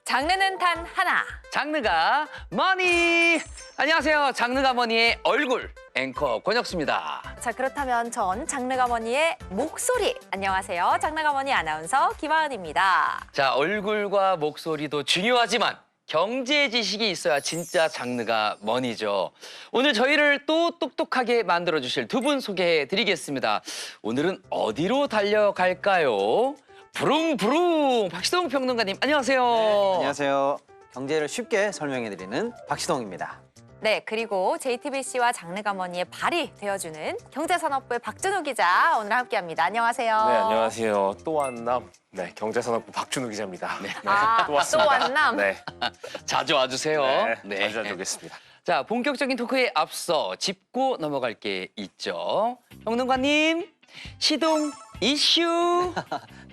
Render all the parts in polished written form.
장르는 단 하나. 장르가 머니! 안녕하세요. 장르가 머니의 얼굴 앵커 권혁수입니다. 자, 그렇다면 전 장르가 머니의 목소리. 안녕하세요. 장르가 머니 아나운서 김하은입니다. 자, 얼굴과 목소리도 중요하지만 경제 지식이 있어야 진짜 장르가 머니죠. 오늘 저희를 또 똑똑하게 만들어주실 두 분 소개해드리겠습니다. 오늘은 어디로 달려갈까요? 부릉부릉 박시동 평론가님 안녕하세요. 네, 안녕하세요. 경제를 쉽게 설명해드리는 박시동입니다. 네, 그리고 JTBC와 장르가 머니의 발이 되어주는 경제산업부의 박준우 기자 오늘 함께합니다. 안녕하세요. 네, 안녕하세요. 또 한남 경제산업부 박준우 기자입니다. 네, 또 왔남. 네, 자주 와주세요. 자주 찾아뵙겠습니다. 자, 본격적인 토크에 앞서 짚고 넘어갈 게 있죠. 평론가님, 시동 이슈.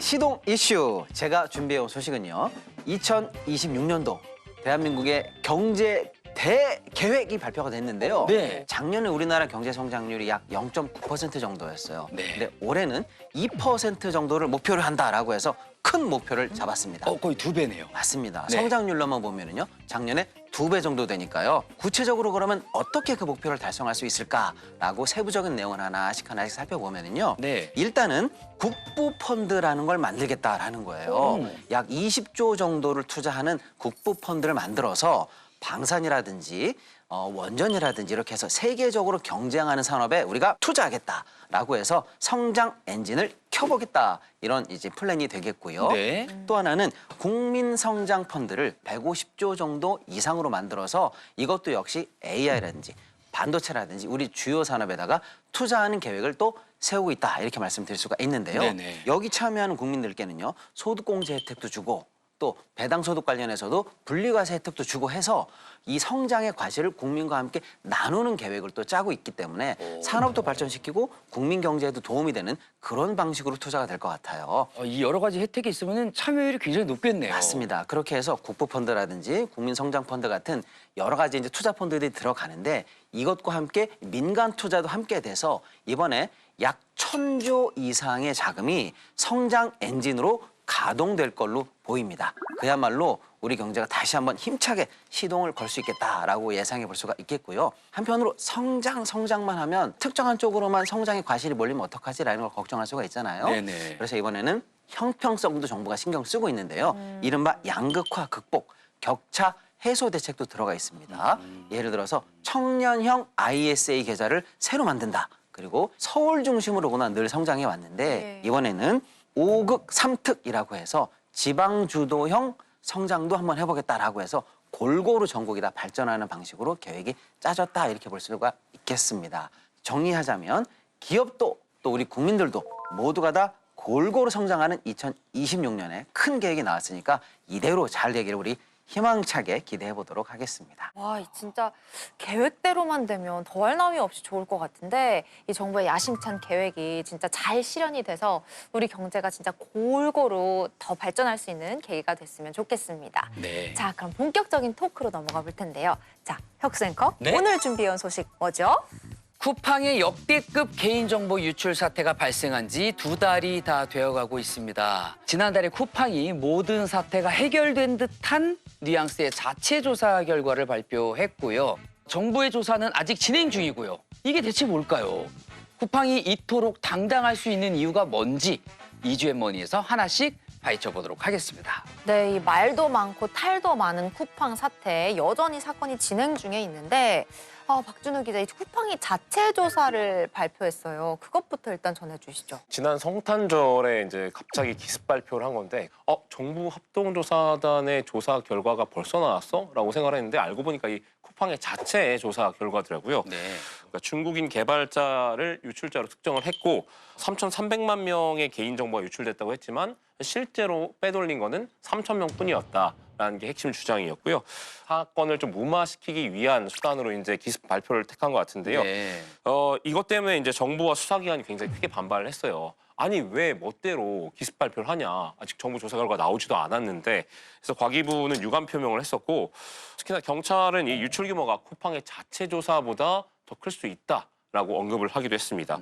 시동 이슈 제가 준비해온 소식은요. 2026년도 대한민국의 경제 대계획이 발표가 됐는데요. 네. 작년에 우리나라 경제 성장률이 약 0.9% 정도였어요. 네. 근데 올해는 2% 정도를 목표로 한다라고 해서 큰 목표를 잡았습니다. 거의 두 배네요. 맞습니다. 네. 성장률로만 보면은요, 작년에 2배 정도 되니까요. 구체적으로 그러면 어떻게 그 목표를 달성할 수 있을까라고 세부적인 내용을 하나씩 살펴보면은요. 네. 일단은 국부 펀드라는 걸 만들겠다라는 거예요. 약 20조 정도를 투자하는 국부 펀드를 만들어서 방산이라든지 원전이라든지 이렇게 해서 세계적으로 경쟁하는 산업에 우리가 투자하겠다라고 해서 성장 엔진을 켜보겠다 이런 이제 플랜이 되겠고요. 네. 또 하나는 국민 성장 펀드를 150조 정도 이상으로 만들어서 이것도 역시 AI라든지 반도체라든지 우리 주요 산업에다가 투자하는 계획을 또 세우고 있다 이렇게 말씀드릴 수가 있는데요. 네네. 여기 참여하는 국민들께는요 소득공제 혜택도 주고 또 배당소득 관련해서도 분리과세 혜택도 주고 해서 이 성장의 과실을 국민과 함께 나누는 계획을 또 짜고 있기 때문에 산업도 발전시키고 국민 경제에도 도움이 되는 그런 방식으로 투자가 될 것 같아요. 이 여러 가지 혜택이 있으면 참여율이 굉장히 높겠네요. 맞습니다. 그렇게 해서 국부펀드라든지 국민성장펀드 같은 여러 가지 이제 투자 펀드들이 들어가는데 이것과 함께 민간 투자도 함께 돼서 이번에 약 1,000조 이상의 자금이 성장 엔진으로 가동될 걸로 보입니다. 그야말로 우리 경제가 다시 한번 힘차게 시동을 걸 수 있겠다라고 예상해 볼 수가 있겠고요. 한편으로 성장만 하면 특정한 쪽으로만 성장의 과실이 몰리면 어떡하지라는 걸 걱정할 수가 있잖아요. 네네. 그래서 이번에는 형평성도 정부가 신경 쓰고 있는데요. 이른바 양극화 극복, 격차 해소 대책도 들어가 있습니다. 예를 들어서 청년형 ISA 계좌를 새로 만든다. 그리고 서울 중심으로구나 늘 성장해 왔는데 네. 이번에는 5극 3특이라고 해서 지방 주도형 성장도 한번 해보겠다라고 해서 골고루 전국이 다 발전하는 방식으로 계획이 짜졌다 이렇게 볼 수가 있겠습니다. 정리하자면 기업도 또 우리 국민들도 모두가 다 골고루 성장하는 2026년에 큰 계획이 나왔으니까 이대로 잘 되기를 우리 희망차게 기대해 보도록 하겠습니다. 와, 진짜 계획대로만 되면 더할 나위 없이 좋을 것 같은데 이 정부의 야심찬 계획이 진짜 잘 실현이 돼서 우리 경제가 진짜 골고루 더 발전할 수 있는 계기가 됐으면 좋겠습니다. 네. 자, 그럼 본격적인 토크로 넘어가 볼 텐데요. 자, 혁수 앵커, 네. 오늘 준비해온 소식 뭐죠? 쿠팡의 역대급 개인정보 유출 사태가 발생한 지 2달이 다 되어가고 있습니다. 지난달에 쿠팡이 모든 사태가 해결된 듯한 뉘앙스의 자체 조사 결과를 발표했고요. 정부의 조사는 아직 진행 중이고요. 이게 대체 뭘까요? 쿠팡이 이토록 당당할 수 있는 이유가 뭔지 이주앤머니에서 하나씩 파헤쳐보도록 하겠습니다. 네, 이 말도 많고 탈도 많은 쿠팡 사태 여전히 사건이 진행 중에 있는데 박준우 기자, 이 쿠팡이 자체 조사를 발표했어요. 그것부터 일단 전해주시죠. 지난 성탄절에 이제 갑자기 기습 발표를 한 건데, 정부 합동조사단의 조사 결과가 벌써 나왔어?라고 생각을 했는데 알고 보니까 이 쿠팡의 자체 조사 결과더라고요. 네. 그러니까 중국인 개발자를 유출자로 특정을 했고 3,300만 명의 개인정보가 유출됐다고 했지만 실제로 빼돌린 거는 3,000명뿐이었다라는 게 핵심 주장이었고요. 사건을 좀 무마시키기 위한 수단으로 이제 기습 발표를 택한 것 같은데요. 네. 이것 때문에 이제 정부와 수사기관이 굉장히 크게 반발을 했어요. 아니 왜 멋대로 기습 발표를 하냐. 아직 정부 조사 결과 나오지도 않았는데. 그래서 과기부는 유감 표명을 했었고 특히나 경찰은 이 유출 규모가 쿠팡의 자체 조사보다 더 클 수 있다라고 언급을 하기도 했습니다.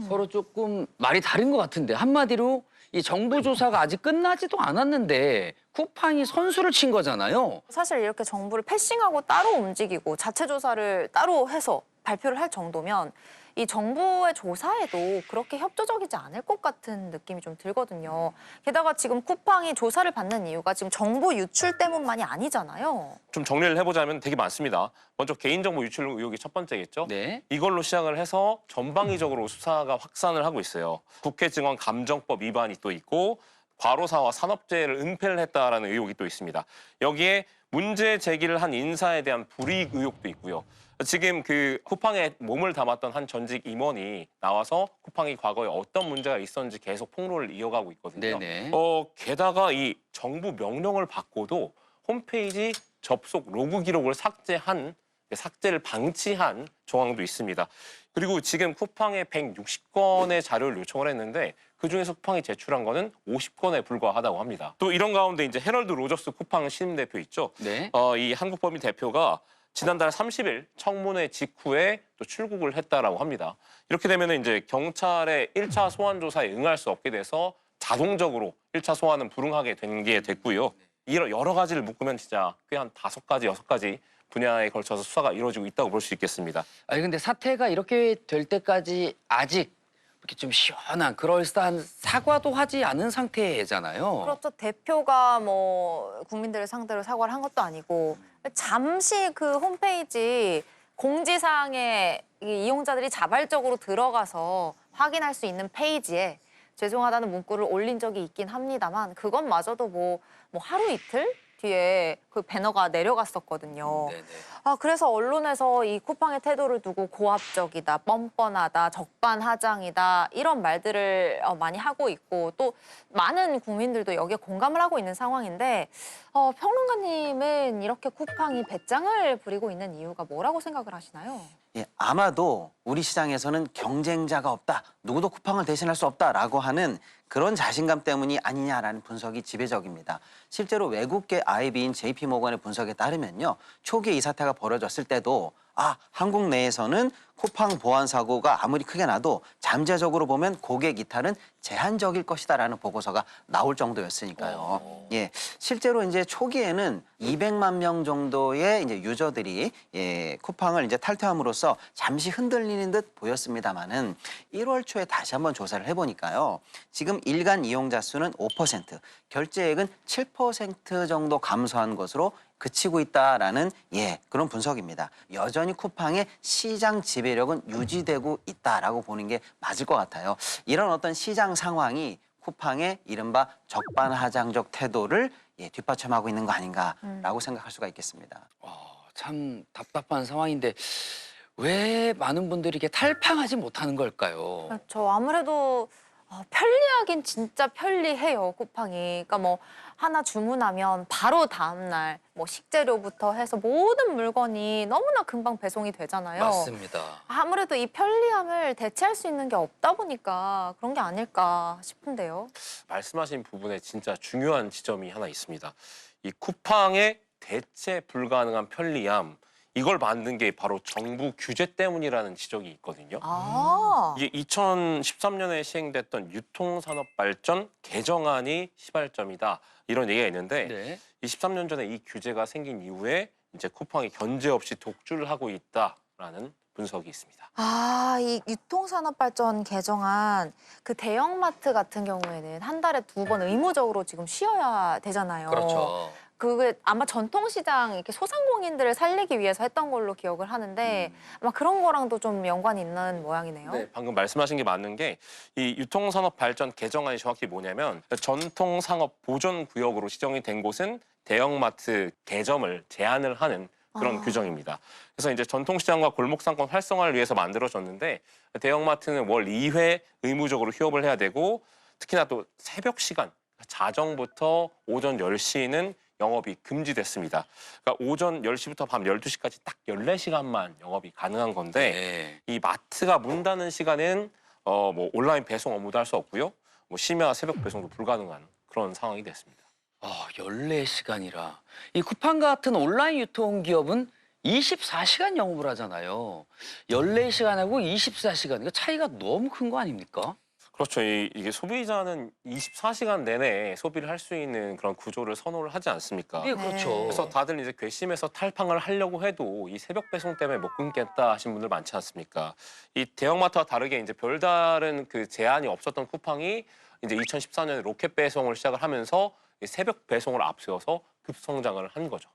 서로 조금 말이 다른 것 같은데 한마디로 이 정부 조사가 아직 끝나지도 않았는데 쿠팡이 선수를 친 거잖아요. 사실 이렇게 정부를 패싱하고 따로 움직이고 자체 조사를 따로 해서 발표를 할 정도면 이 정부의 조사에도 그렇게 협조적이지 않을 것 같은 느낌이 좀 들거든요. 게다가 지금 쿠팡이 조사를 받는 이유가 지금 정보 유출 때문만이 아니잖아요. 좀 정리를 해보자면 되게 많습니다. 먼저 개인정보 유출 의혹이 첫 번째겠죠. 네. 이걸로 시작을 해서 전방위적으로 수사가 확산을 하고 있어요. 국회증언 감정법 위반이 또 있고 과로사와 산업재해를 은폐를 했다라는 의혹이 또 있습니다. 여기에 문제 제기를 한 인사에 대한 불이익 의혹도 있고요. 지금 그 쿠팡에 몸을 담았던 한 전직 임원이 나와서 쿠팡이 과거에 어떤 문제가 있었는지 계속 폭로를 이어가고 있거든요. 네네. 게다가 이 정부 명령을 받고도 홈페이지 접속 로그 기록을 삭제를 방치한 조항도 있습니다. 그리고 지금 쿠팡에 160건의 자료를 요청을 했는데 그중에서 쿠팡이 제출한 거는 50건에 불과하다고 합니다. 또 이런 가운데 이제 헤럴드 로저스 쿠팡 신임 대표 있죠. 네. 이 한국법인 대표가 지난달 30일 청문회 직후에 또 출국을 했다라고 합니다. 이렇게 되면 이제 경찰의 1차 소환 조사에 응할 수 없게 돼서 자동적으로 1차 소환은 불응하게 된 게 됐고요. 이런 여러 가지를 묶으면 진짜 꽤 한 5가지, 6가지 분야에 걸쳐서 수사가 이루어지고 있다고 볼 수 있겠습니다. 아니 근데 사태가 이렇게 될 때까지 아직 이렇게 좀 시원한 그럴싸한 사과도 하지 않은 상태잖아요. 그렇죠. 대표가 뭐 국민들을 상대로 사과를 한 것도 아니고 잠시 그 홈페이지 공지사항에 이 이용자들이 자발적으로 들어가서 확인할 수 있는 페이지에 죄송하다는 문구를 올린 적이 있긴 합니다만 그것마저도 뭐 하루 이틀 뒤에 그 배너가 내려갔었거든요. 네네. 그래서 언론에서 이 쿠팡의 태도를 두고 고압적이다, 뻔뻔하다, 적반하장이다 이런 말들을 많이 하고 있고 또 많은 국민들도 여기에 공감을 하고 있는 상황인데 평론가님은 이렇게 쿠팡이 배짱을 부리고 있는 이유가 뭐라고 생각을 하시나요? 예, 아마도 우리 시장에서는 경쟁자가 없다, 누구도 쿠팡을 대신할 수 없다라고 하는 그런 자신감 때문이 아니냐라는 분석이 지배적입니다. 실제로 외국계 IB인 JP모건의 분석에 따르면요. 초기에 이 사태가 벌어졌을 때도 한국 내에서는 쿠팡 보안 사고가 아무리 크게 나도 잠재적으로 보면 고객 이탈은 제한적일 것이다라는 보고서가 나올 정도였으니까요. 예, 실제로 이제 초기에는 200만 명 정도의 이제 유저들이 쿠팡을 이제 탈퇴함으로써 잠시 흔들리는 듯 보였습니다만은 1월 초에 다시 한번 조사를 해보니까요. 지금 일간 이용자 수는 5%, 결제액은 7% 정도 감소한 것으로 그치고 있다라는 그런 분석입니다. 여전히 쿠팡의 시장 지배력은 유지되고 있다라고 보는 게 맞을 것 같아요. 이런 어떤 시장 상황이 쿠팡의 이른바 적반하장적 태도를 뒷받침하고 있는 거 아닌가라고 생각할 수가 있겠습니다. 참 답답한 상황인데 왜 많은 분들이 이게 탈팡하지 못하는 걸까요? 그렇죠. 아무래도 편리하긴 진짜 편리해요, 쿠팡이. 그러니까 뭐 하나 주문하면 바로 다음날 뭐 식재료부터 해서 모든 물건이 너무나 금방 배송이 되잖아요. 맞습니다. 아무래도 이 편리함을 대체할 수 있는 게 없다 보니까 그런 게 아닐까 싶은데요. 말씀하신 부분에 진짜 중요한 지점이 하나 있습니다. 이 쿠팡의 대체 불가능한 편리함, 이걸 만든 게 바로 정부 규제 때문이라는 지적이 있거든요. 이게 2013년에 시행됐던 유통산업발전 개정안이 시발점이다. 이런 얘기가 있는데 네. 23년 전에 이 규제가 생긴 이후에 이제 쿠팡이 견제 없이 독주를 하고 있다라는 분석이 있습니다. 이 유통산업발전 개정안 그 대형마트 같은 경우에는 한 달에 2번 의무적으로 지금 쉬어야 되잖아요. 그렇죠. 그게 아마 전통시장 이렇게 소상공인들을 살리기 위해서 했던 걸로 기억을 하는데 아마 그런 거랑도 좀 연관이 있는 모양이네요. 네, 방금 말씀하신 게 맞는 게 이 유통산업 발전 개정안이 정확히 뭐냐면 전통상업 보존구역으로 지정이 된 곳은 대형마트 개점을 제한을 하는 그런 규정입니다. 그래서 이제 전통시장과 골목상권 활성화를 위해서 만들어졌는데 대형마트는 월 2회 의무적으로 휴업을 해야 되고 특히나 또 새벽 시간, 자정부터 오전 10시는 영업이 금지됐습니다. 그러니까 오전 10시부터 밤 12시까지 딱 14시간만 영업이 가능한 건데 이 마트가 문 닫는 시간은 뭐 온라인 배송 업무도 할 수 없고요. 뭐 심야 새벽 배송도 불가능한 그런 상황이 됐습니다. 14시간이라. 이 쿠팡 같은 온라인 유통기업은 24시간 영업을 하잖아요. 14시간하고 24시간. 이거 차이가 너무 큰 거 아닙니까? 그렇죠. 이게 소비자는 24시간 내내 소비를 할 수 있는 그런 구조를 선호를 하지 않습니까? 예, 그렇죠. 그래서 다들 이제 괘씸해서 탈팡을 하려고 해도 이 새벽 배송 때문에 못 끊겠다 하신 분들 많지 않습니까? 이 대형마트와 다르게 이제 별다른 그 제한이 없었던 쿠팡이 이제 2014년에 로켓 배송을 시작을 하면서 이 새벽 배송을 앞세워서 급성장을 한 거죠.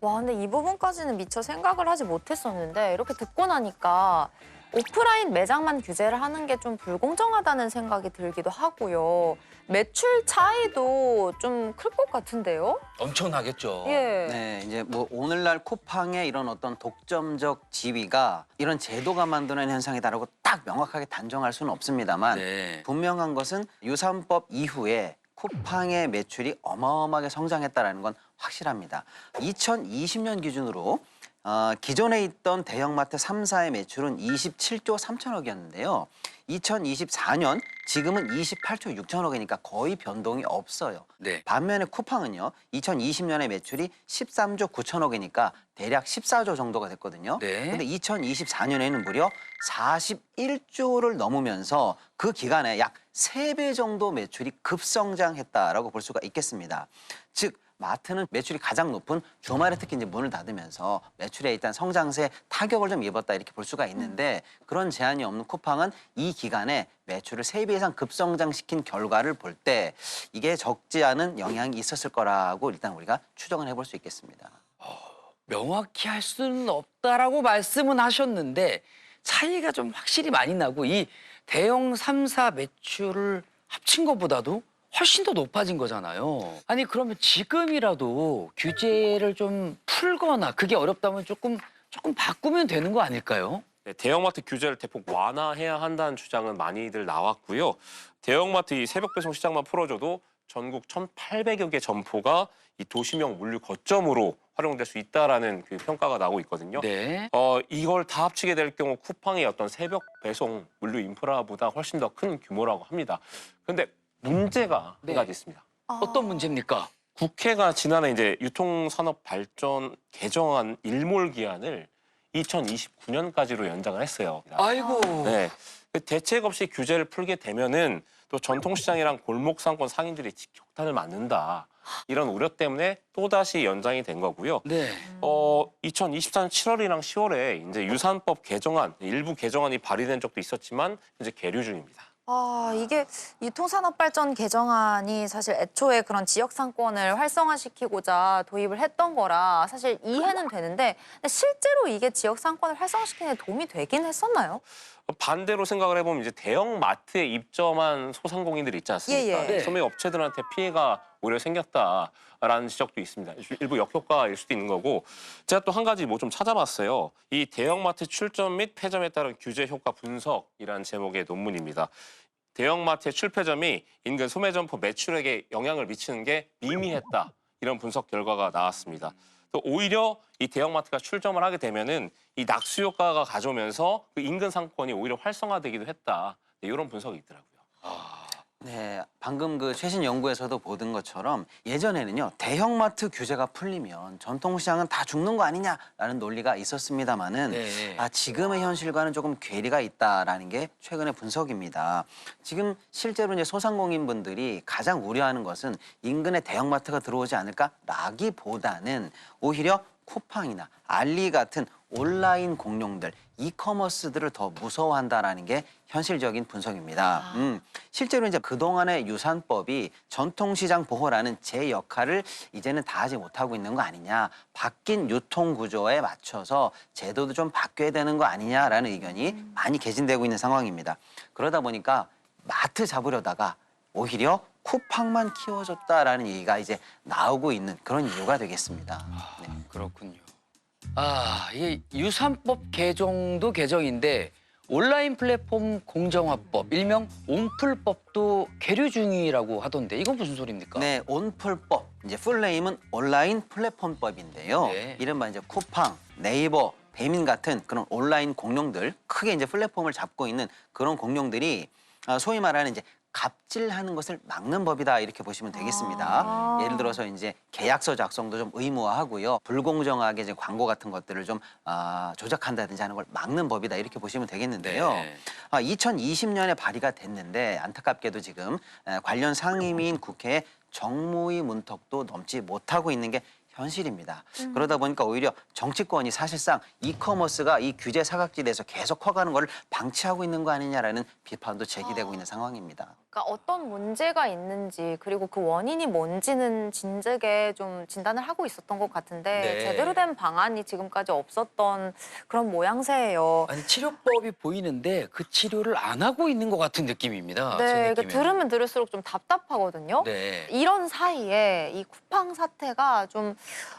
와, 근데 이 부분까지는 미처 생각을 하지 못했었는데 이렇게 듣고 나니까 오프라인 매장만 규제를 하는 게 좀 불공정하다는 생각이 들기도 하고요. 매출 차이도 좀 클 것 같은데요? 엄청나겠죠. 예. 네, 이제 뭐 오늘날 쿠팡의 이런 어떤 독점적 지위가 이런 제도가 만드는 현상이다라고 딱 명확하게 단정할 수는 없습니다만 네. 분명한 것은 유산법 이후에 쿠팡의 매출이 어마어마하게 성장했다는 건 확실합니다. 2020년 기준으로 기존에 있던 대형마트 3사의 매출은 27조 3천억이었는데요. 2024년 지금은 28조 6천억이니까 거의 변동이 없어요. 네. 반면에 쿠팡은요. 2020년에 매출이 13조 9천억이니까 대략 14조 정도가 됐거든요. 네. 근데 2024년에는 무려 41조를 넘으면서 그 기간에 약 3배 정도 매출이 급성장했다라고 볼 수가 있겠습니다. 즉 마트는 매출이 가장 높은 주말에 특히 이제 문을 닫으면서 매출에 일단 성장세에 타격을 좀 입었다 이렇게 볼 수가 있는데 그런 제한이 없는 쿠팡은 이 기간에 매출을 3배 이상 급성장시킨 결과를 볼 때 이게 적지 않은 영향이 있었을 거라고 일단 우리가 추정을 해볼 수 있겠습니다. 명확히 할 수는 없다라고 말씀은 하셨는데 차이가 좀 확실히 많이 나고 이 대형 3사 매출을 합친 것보다도 훨씬 더 높아진 거잖아요. 아니 그러면 지금이라도 규제를 좀 풀거나 그게 어렵다면 조금 바꾸면 되는 거 아닐까요? 네, 대형마트 규제를 대폭 완화해야 한다는 주장은 많이들 나왔고요. 대형마트 이 새벽 배송 시장만 풀어줘도 전국 1,800여 개 점포가 이 도시명 물류 거점으로 활용될 수 있다라는 그 평가가 나오고 있거든요. 네. 이걸 다 합치게 될 경우 쿠팡의 어떤 새벽 배송 물류 인프라보다 훨씬 더 큰 규모라고 합니다. 그런데 문제가 네. 한 가지 있습니다. 어떤 문제입니까? 국회가 지난해 이제 유통산업발전 개정안 일몰 기한을 2029년까지로 연장을 했어요. 아이고. 네. 대책 없이 규제를 풀게 되면은 또 전통시장이랑 골목상권 상인들이 직격탄을 맞는다. 이런 우려 때문에 또다시 연장이 된 거고요. 네. 2024년 7월이랑 10월에 이제 유산법 개정안, 일부 개정안이 발의된 적도 있었지만 이제 계류 중입니다. 이게 유통산업발전 개정안이 사실 애초에 그런 지역 상권을 활성화시키고자 도입을 했던 거라 사실 이해는 되는데 근데 실제로 이게 지역 상권을 활성화시키는 데 도움이 되긴 했었나요? 반대로 생각을 해보면 이제 대형 마트에 입점한 소상공인들이 있지 않습니까? 예, 예. 네. 소매 업체들한테 피해가 오히려 생겼다라는 지적도 있습니다. 일부 역효과일 수도 있는 거고 제가 또 한 가지 뭐 좀 찾아봤어요. 이 대형마트 출점 및 폐점에 따른 규제 효과 분석이라는 제목의 논문입니다. 대형마트의 출폐점이 인근 소매점포 매출액에 영향을 미치는 게 미미했다. 이런 분석 결과가 나왔습니다. 또 오히려 이 대형마트가 출점을 하게 되면은 이 낙수 효과가 가져오면서 그 인근 상권이 오히려 활성화되기도 했다. 네, 이런 분석이 있더라고요. 네, 방금 그 최신 연구에서도 보던 것처럼 예전에는요 대형마트 규제가 풀리면 전통시장은 다 죽는 거 아니냐라는 논리가 있었습니다만은 네. 지금의 현실과는 조금 괴리가 있다라는 게 최근의 분석입니다. 지금 실제로 이제 소상공인분들이 가장 우려하는 것은 인근에 대형마트가 들어오지 않을까라기보다는 오히려 쿠팡이나 알리 같은 온라인 공룡들, 이커머스들을 더 무서워한다라는 게 현실적인 분석입니다. 실제로 이제 그동안의 유산법이 전통시장 보호라는 제 역할을 이제는 다하지 못하고 있는 거 아니냐. 바뀐 유통 구조에 맞춰서 제도도 좀 바뀌어야 되는 거 아니냐라는 의견이 많이 개진되고 있는 상황입니다. 그러다 보니까 마트 잡으려다가 오히려 쿠팡만 키워줬다라는 얘기가 이제 나오고 있는 그런 이유가 되겠습니다. 네. 그렇군요. 이게 유산법 개정도 개정인데 온라인 플랫폼 공정화법, 일명 온풀법도 계류 중이라고 하던데 이건 무슨 소리입니까? 네, 온풀법. 이제 풀네임은 온라인 플랫폼법인데요. 네. 이른바 이제 쿠팡, 네이버, 배민 같은 그런 온라인 공룡들, 크게 이제 플랫폼을 잡고 있는 그런 공룡들이 소위 말하는 이제 갑질하는 것을 막는 법이다 이렇게 보시면 되겠습니다. 아. 예를 들어서 이제 계약서 작성도 좀 의무화하고요. 불공정하게 이제 광고 같은 것들을 좀 조작한다든지 하는 걸 막는 법이다 이렇게 보시면 되겠는데요. 네. 2020년에 발의가 됐는데 안타깝게도 지금 관련 상임위인 국회에 정무위 문턱도 넘지 못하고 있는 게 현실입니다. 그러다 보니까 오히려 정치권이 사실상 이커머스가 이 규제 사각지대에서 계속 커가는 걸 방치하고 있는 거 아니냐라는 비판도 제기되고 있는 상황입니다. 그러니까 어떤 문제가 있는지 그리고 그 원인이 뭔지는 진즉에 좀 진단을 하고 있었던 것 같은데 네. 제대로 된 방안이 지금까지 없었던 그런 모양새예요. 아니 치료법이 보이는데 그 치료를 안 하고 있는 것 같은 느낌입니다. 제 네, 그러니까 느낌에는. 들으면 들을수록 좀 답답하거든요. 네. 이런 사이에 이 쿠팡 사태가 좀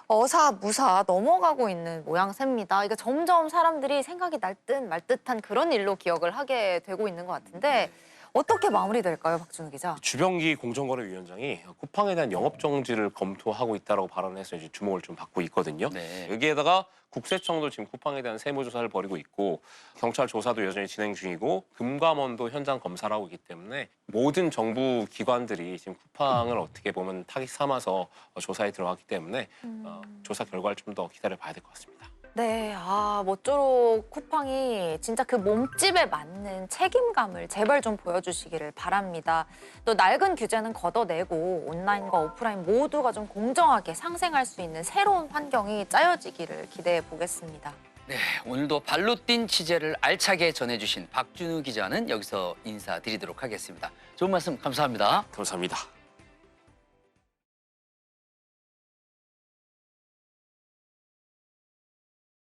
어사무사 넘어가고 있는 모양새입니다. 그러니까 점점 사람들이 생각이 날 듯 말 듯한 그런 일로 기억을 하게 되고 있는 것 같은데 어떻게 마무리될까요, 박준우 기자? 주병기 공정거래위원장이 쿠팡에 대한 영업 정지를 검토하고 있다라고 발언해서 이제 주목을 좀 받고 있거든요. 네. 여기에다가 국세청도 지금 쿠팡에 대한 세무 조사를 벌이고 있고 경찰 조사도 여전히 진행 중이고 금감원도 현장 검사를 하고 있기 때문에 모든 정부 기관들이 지금 쿠팡을 어떻게 보면 타깃 삼아서 조사에 들어갔기 때문에 조사 결과를 좀 더 기다려 봐야 될 것 같습니다. 네, 모쪼록 쿠팡이 진짜 그 몸집에 맞는 책임감을 제발 좀 보여주시기를 바랍니다. 또 낡은 규제는 걷어내고 온라인과 오프라인 모두가 좀 공정하게 상생할 수 있는 새로운 환경이 짜여지기를 기대해 보겠습니다. 네, 오늘도 발로 뛴 취재를 알차게 전해주신 박준우 기자는 여기서 인사드리도록 하겠습니다. 좋은 말씀 감사합니다. 감사합니다.